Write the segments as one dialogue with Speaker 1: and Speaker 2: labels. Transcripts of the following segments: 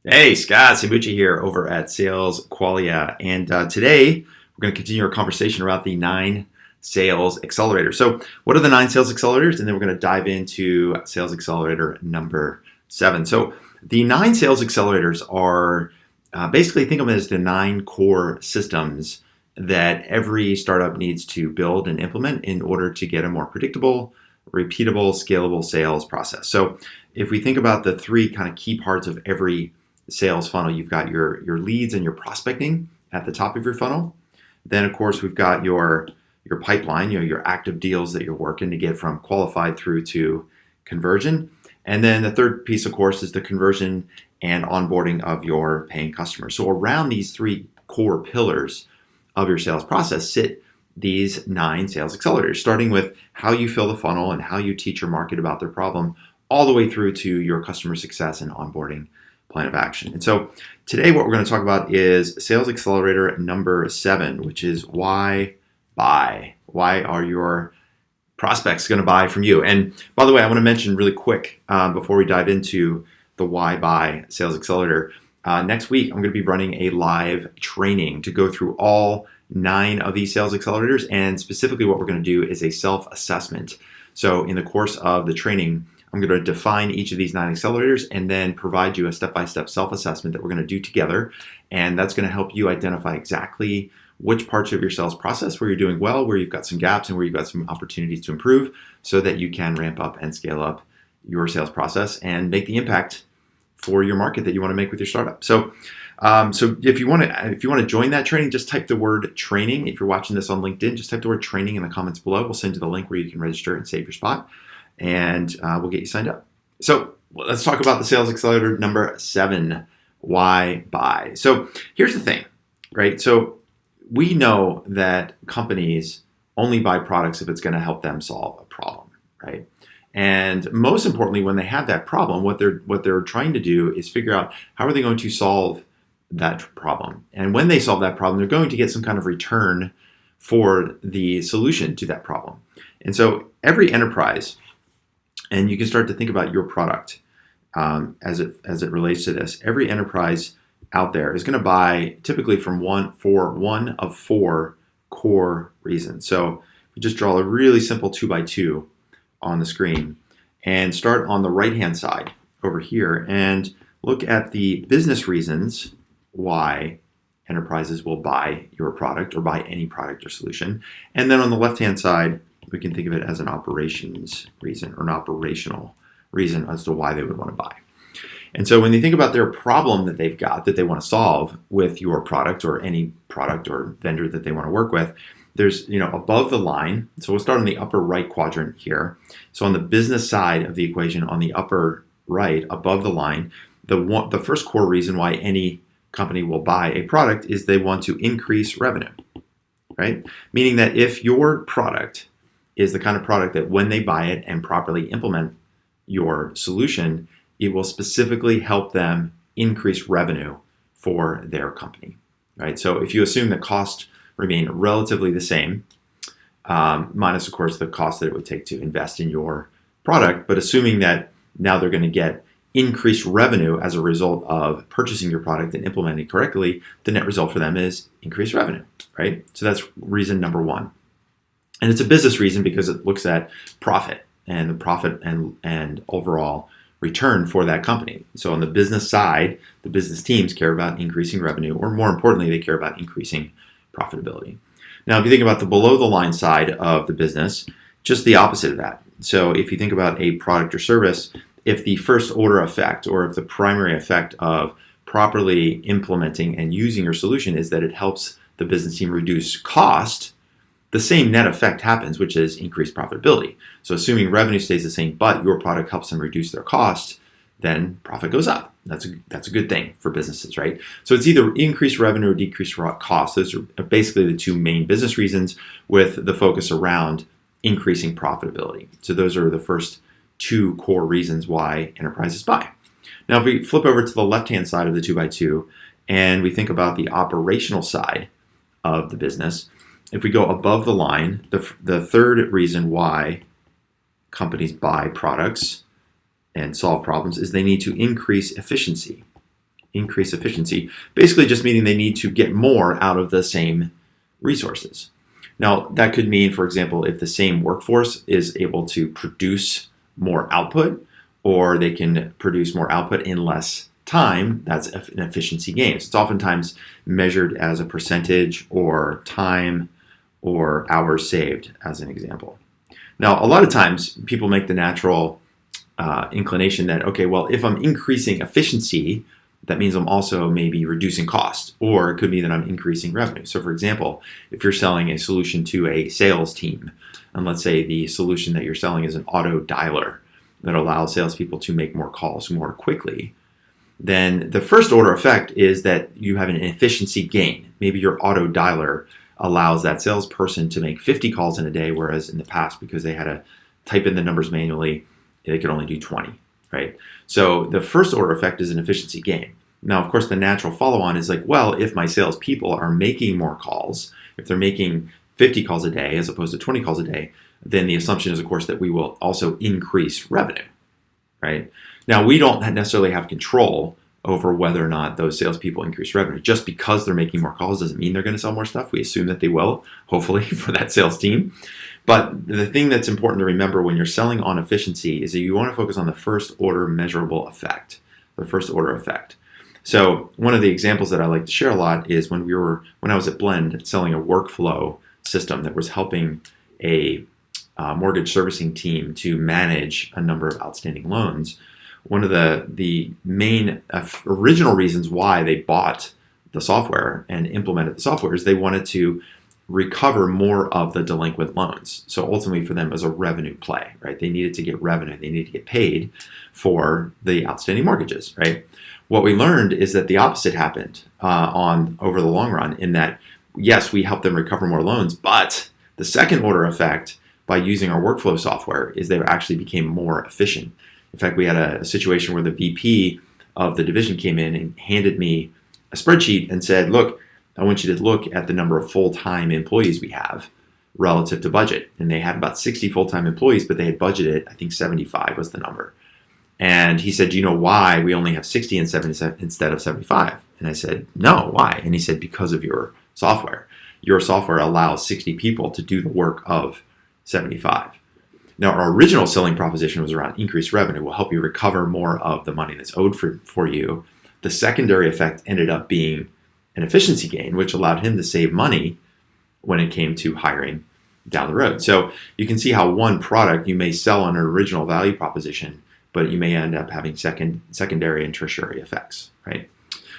Speaker 1: Hey, Scott Sabucci here over at Sales Qualia. And today we're going to continue our conversation about the 9 sales accelerators. So, what are the 9 sales accelerators? And then we're going to dive into sales accelerator number 7. So, the 9 sales accelerators are basically think of them as the 9 core systems that every startup needs to build and implement in order to get a more predictable, repeatable, scalable sales process. So, if we think about the 3 kind of key parts of every sales funnel, you've got your leads and your prospecting at the top of your funnel. Then, of course, we've got your pipeline, your active deals that you're working to get from qualified through to conversion. And then the third piece, of course, is the conversion and onboarding of your paying customers. So around these 3 core pillars of your sales process sit these 9 sales accelerators, starting with how you fill the funnel and how you teach your market about their problem, all the way through to your customer success and onboarding plan of action. And so today what we're going to talk about is sales accelerator number 7, which is why buy. Why are your prospects going to buy from you? And by the way, I want to mention really quick before we dive into the why buy sales accelerator. Next week, I'm going to be running a live training to go through all 9 of these sales accelerators. And specifically what we're going to do is a self-assessment. So in the course of the training, I'm going to define each of these 9 accelerators and then provide you a step-by-step self-assessment that we're going to do together. And that's going to help you identify exactly which parts of your sales process where you're doing well, where you've got some gaps, and where you've got some opportunities to improve so that you can ramp up and scale up your sales process and make the impact for your market that you want to make with your startup. So if you want to join that training, just type the word training. If you're watching this on LinkedIn, just type the word training in the comments below. We'll send you the link where you can register and save your spot. And we'll get you signed up. So let's talk about the sales accelerator number 7, why buy. So here's the thing, right? So we know that companies only buy products if it's going to help them solve a problem, right? And most importantly, when they have that problem, what they're trying to do is figure out how are they going to solve that problem. And when they solve that problem, they're going to get some kind of return for the solution to that problem. And so every enterprise, and you can start to think about your product as it relates to this. Every enterprise out there is going to buy typically for one of 4 core reasons. So we just draw a really simple 2x2 on the screen and start on the right-hand side over here and look at the business reasons why enterprises will buy your product or buy any product or solution. And then on the left-hand side, we can think of it as an operations reason or an operational reason as to why they would want to buy. And so when you think about their problem that they've got that they want to solve with your product or any product or vendor that they want to work with, there's, above the line. So we'll start on the upper right quadrant here. So on the business side of the equation, on the upper right, above the line, the first core reason why any company will buy a product is they want to increase revenue, right? Meaning that if your product is the kind of product that when they buy it and properly implement your solution, it will specifically help them increase revenue for their company, right? So if you assume the costs remain relatively the same, minus, of course, the cost that it would take to invest in your product, but assuming that now they're going to get increased revenue as a result of purchasing your product and implementing it correctly, the net result for them is increased revenue, right? So that's reason number 1. And it's a business reason because it looks at profit and the profit and overall return for that company. So on the business side, the business teams care about increasing revenue, or more importantly, they care about increasing profitability. Now, if you think about the below the line side of the business, just the opposite of that. So if you think about a product or service, if the first order effect or if the primary effect of properly implementing and using your solution is that it helps the business team reduce cost, the same net effect happens, which is increased profitability. So assuming revenue stays the same, but your product helps them reduce their cost, then profit goes up. That's a good thing for businesses, right? So it's either increased revenue or decreased cost. Those are basically the 2 main business reasons with the focus around increasing profitability. So those are the first 2 core reasons why enterprises buy. Now, if we flip over to the left-hand side of the 2x2 and we think about the operational side of the business, if we go above the line, the third reason why companies buy products and solve problems is they need to increase efficiency increase efficiency, basically just meaning they need to get more out of the same resources. Now, that could mean, for example, if the same workforce is able to produce more output, or they can produce more output in less time, that's an efficiency gain. So it's oftentimes measured as a percentage or time or hours saved, as an example. Now, a lot of times people make the natural inclination that, okay, well, if I'm increasing efficiency, that means I'm also maybe reducing cost, or it could be that I'm increasing revenue. So for example, if you're selling a solution to a sales team, and let's say the solution that you're selling is an auto dialer that allows salespeople to make more calls more quickly, then the first order effect is that you have an efficiency gain. Maybe your auto dialer allows that salesperson to make 50 calls in a day, whereas in the past, because they had to type in the numbers manually, they could only do 20, right? So the first order effect is an efficiency gain. Now, of course, the natural follow-on is like, well, if my salespeople are making more calls, if they're making 50 calls a day as opposed to 20 calls a day, then the assumption is, of course, that we will also increase revenue, right? Now, we don't necessarily have control over whether or not those salespeople increase revenue. Just because they're making more calls doesn't mean they're going to sell more stuff. We assume that they will, hopefully, for that sales team. But the thing that's important to remember when you're selling on efficiency is that you want to focus on the first order measurable effect, the first order effect. So one of the examples that I like to share a lot is when I was at Blend selling a workflow system that was helping a mortgage servicing team to manage a number of outstanding loans. One of the main original reasons why they bought the software and implemented the software is they wanted to recover more of the delinquent loans. So ultimately for them, it was a revenue play, right? They needed to get revenue. They needed to get paid for the outstanding mortgages, right? What we learned is that the opposite happened over the long run, in that, yes, we helped them recover more loans, but the second order effect by using our workflow software is they actually became more efficient. In fact, we had a situation where the VP of the division came in and handed me a spreadsheet and said, look, I want you to look at the number of full-time employees we have relative to budget. And they had about 60 full-time employees, but they had budgeted, I think 75 was the number. And he said, do you know why we only have 60 and 70 instead of 75? And I said, no, why? And he said, because of your software. Your software allows 60 people to do the work of 75. Now, our original selling proposition was around increased revenue. We'll help you recover more of the money that's owed for you. The secondary effect ended up being an efficiency gain, which allowed him to save money when it came to hiring down the road. So you can see how one product you may sell on an original value proposition, but you may end up having secondary and tertiary effects, right?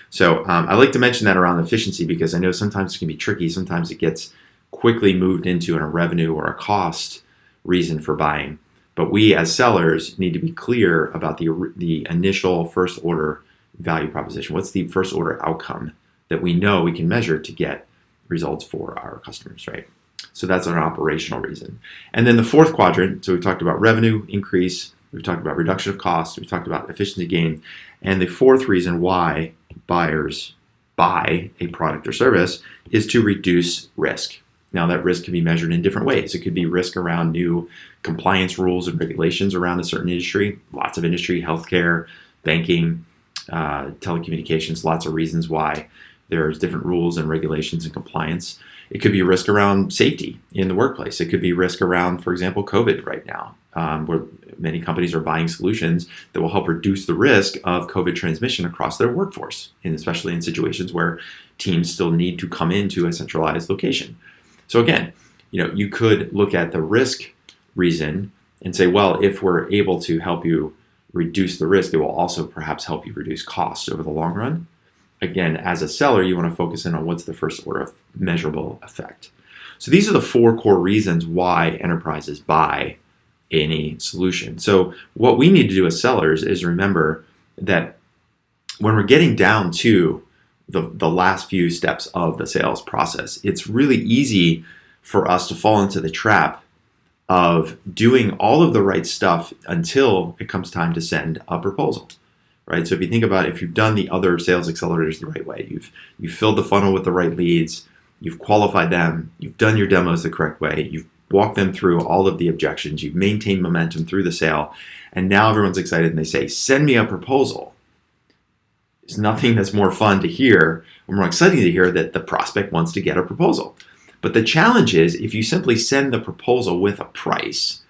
Speaker 1: So I like to mention that around efficiency because I know sometimes it can be tricky. Sometimes it gets quickly moved into a revenue or a cost reason for buying. But we as sellers need to be clear about the initial first order value proposition. What's the first order outcome that we know we can measure to get results for our customers, right? So that's an operational reason. And then the fourth quadrant, so we've talked about revenue increase, we've talked about reduction of costs, we've talked about efficiency gain, and the fourth reason why buyers buy a product or service is to reduce risk. Now, that risk can be measured in different ways. It could be risk around new compliance rules and regulations around a certain industry, lots of industry, healthcare, banking, telecommunications, lots of reasons why there's different rules and regulations and compliance. It could be risk around safety in the workplace. It could be risk around, for example, COVID right now, where many companies are buying solutions that will help reduce the risk of COVID transmission across their workforce, and especially in situations where teams still need to come into a centralized location. So again, you could look at the risk reason and say, well, if we're able to help you reduce the risk, it will also perhaps help you reduce costs over the long run. Again, as a seller, you want to focus in on what's the first order of measurable effect. So these are the four core reasons why enterprises buy any solution. So what we need to do as sellers is remember that when we're getting down to the last few steps of the sales process, it's really easy for us to fall into the trap of doing all of the right stuff until it comes time to send a proposal, right? So if you think about it, if you've done the other sales accelerators the right way, you've filled the funnel with the right leads, you've qualified them, you've done your demos the correct way, you've walked them through all of the objections, you've maintained momentum through the sale, and now everyone's excited and they say, send me a proposal. There's nothing that's more fun to hear or more exciting to hear that the prospect wants to get a proposal. But the challenge is if you simply send the proposal with a price,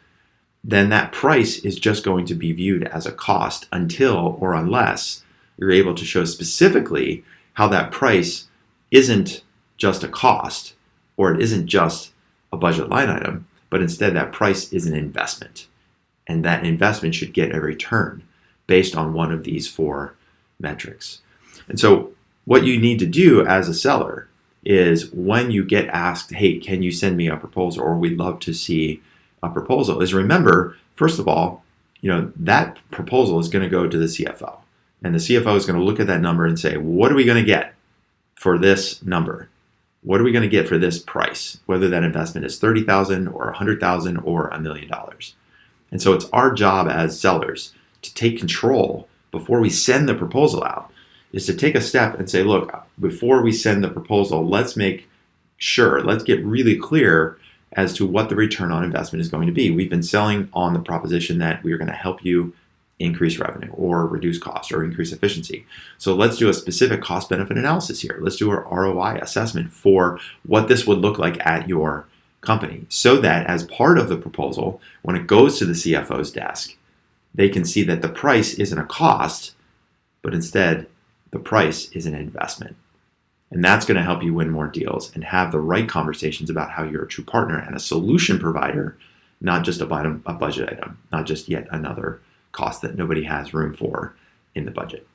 Speaker 1: then that price is just going to be viewed as a cost until or unless you're able to show specifically how that price isn't just a cost or it isn't just a budget line item, but instead that price is an investment. And that investment should get a return based on one of these four metrics. And so what you need to do as a seller is when you get asked, hey, can you send me a proposal, or we'd love to see a proposal, is remember, first of all, that proposal is going to go to the CFO. And the CFO is going to look at that number and say, what are we going to get for this number? What are we going to get for this price? Whether that investment is $30,000 or $100,000 or $1 million. And so it's our job as sellers to take control before we send the proposal out, is to take a step and say, look, before we send the proposal, let's get really clear as to what the return on investment is going to be. We've been selling on the proposition that we are going to help you increase revenue or reduce cost or increase efficiency. So let's do a specific cost benefit analysis here. Let's do our ROI assessment for what this would look like at your company, so that as part of the proposal, when it goes to the CFO's desk, they can see that the price isn't a cost, but instead the price is an investment. And that's going to help you win more deals and have the right conversations about how you're a true partner and a solution provider, not just a budget item, not just yet another cost that nobody has room for in the budget.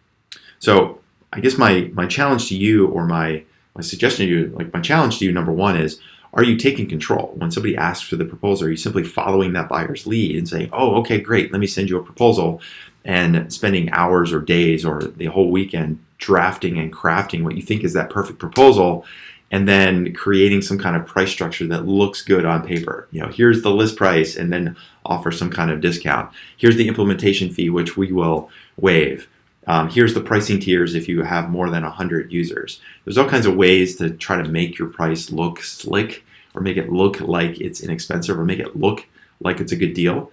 Speaker 1: So I guess my challenge to you, or my suggestion to you, my challenge to you, number one is, are you taking control? When somebody asks for the proposal, are you simply following that buyer's lead and saying, oh, okay, great, let me send you a proposal, and spending hours or days or the whole weekend drafting and crafting what you think is that perfect proposal, and then creating some kind of price structure that looks good on paper. Here's the list price, and then offer some kind of discount. Here's the implementation fee, which we will waive. Here's the pricing tiers if you have more than 100 users. There's all kinds of ways to try to make your price look slick, or make it look like it's inexpensive, or make it look like it's a good deal.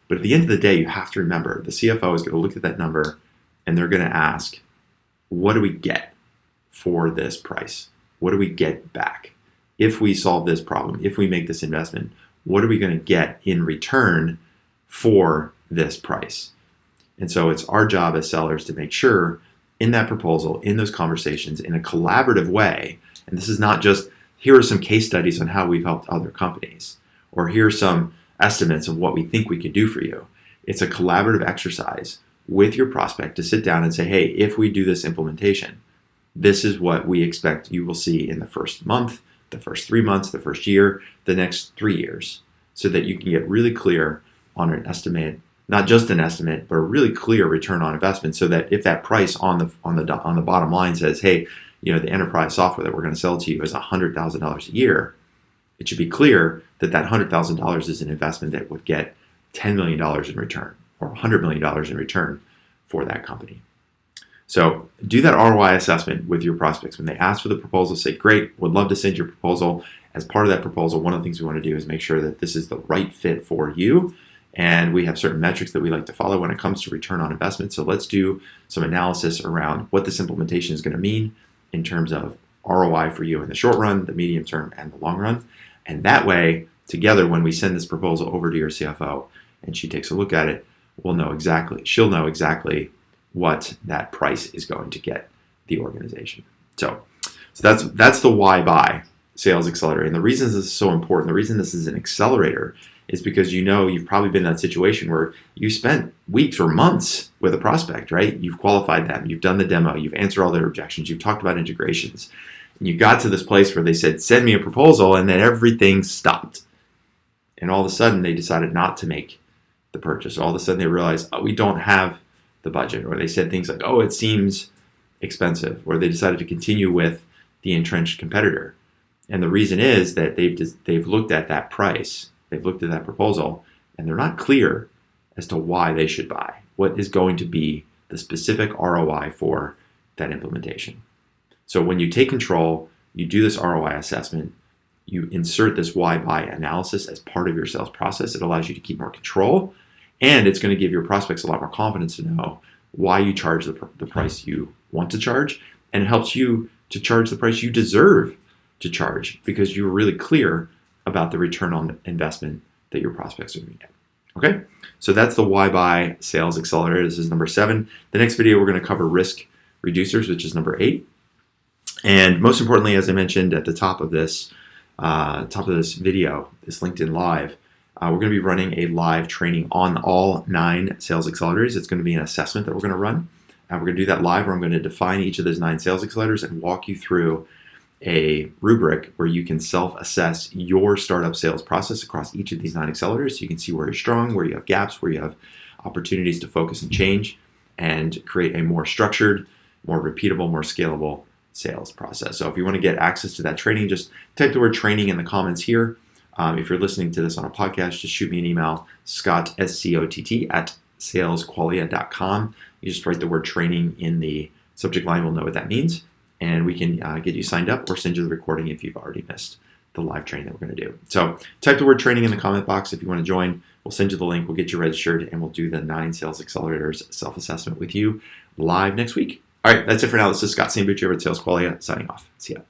Speaker 1: But at the end of the day, you have to remember, the CFO is going to look at that number and they're going to ask, what do we get for this price? What do we get back? If we solve this problem, if we make this investment, what are we going to get in return for this price? And so it's our job as sellers to make sure in that proposal, in those conversations, in a collaborative way, and this is not just, here are some case studies on how we've helped other companies, or here are some estimates of what we think we could do for you. It's a collaborative exercise with your prospect to sit down and say, hey, if we do this implementation, this is what we expect you will see in the first month, the first 3 months, the first year, the next 3 years, so that you can get really clear on an estimate, not just an estimate, but a really clear return on investment, so that if that price on the bottom line says, hey, the enterprise software that we're going to sell to you is $100,000 a year, it should be clear that that $100,000 is an investment that would get $10 million in return, or $100 million in return for that company. So do that ROI assessment with your prospects. When they ask for the proposal, say, great, would love to send your proposal. As part of that proposal, one of the things we want to do is make sure that this is the right fit for you. And we have certain metrics that we like to follow when it comes to return on investment. So let's do some analysis around what this implementation is going to mean in terms of ROI for you in the short run, the medium term, and the long run. And that way, together, when we send this proposal over to your CFO and she takes a look at it, she'll know exactly what that price is going to get the organization. So that's the why buy sales accelerator. And the reason this is so important, the reason this is an accelerator, is because you've probably been in that situation where you spent weeks or months with a prospect, right? You've qualified them, you've done the demo, you've answered all their objections, you've talked about integrations, and you got to this place where they said, send me a proposal, and then everything stopped. And all of a sudden, they decided not to make the purchase. All of a sudden, they realized, oh, we don't have the budget. Or they said things like, oh, it seems expensive. Or they decided to continue with the entrenched competitor. And the reason is that they've looked at that price, they've looked at that proposal, and they're not clear as to why they should buy. What is going to be the specific ROI for that implementation? So when you take control, you do this ROI assessment, you insert this why buy analysis as part of your sales process. It allows you to keep more control, and it's going to give your prospects a lot more confidence to know why you charge the price you want to charge, and it helps you to charge the price you deserve to charge because you're really clear about the return on investment that your prospects are going to get. Okay, so that's the Why Buy Sales Accelerator. This is number 7. The next video, we're going to cover risk reducers, which is number 8. And most importantly, as I mentioned at the top of this video, this LinkedIn Live, we're going to be running a live training on all 9 sales accelerators. It's going to be an assessment that we're going to run. We're going to do that live where I'm going to define each of those 9 sales accelerators and walk you through a rubric where you can self-assess your startup sales process across each of these 9 accelerators. So you can see where you're strong, where you have gaps, where you have opportunities to focus and change and create a more structured, more repeatable, more scalable sales process. So if you want to get access to that training, just type the word training in the comments here. If you're listening to this on a podcast, just shoot me an email, Scott, SCOTT, at salesqualia.com. You just write the word training in the subject line. We'll know what that means. And we can get you signed up or send you the recording if you've already missed the live training that we're going to do. So type the word training in the comment box if you want to join. We'll send you the link. We'll get you registered, and we'll do the 9 sales accelerators self-assessment with you live next week. All right, that's it for now. This is Scott Sambucci over at Sales Qualia signing off. See ya.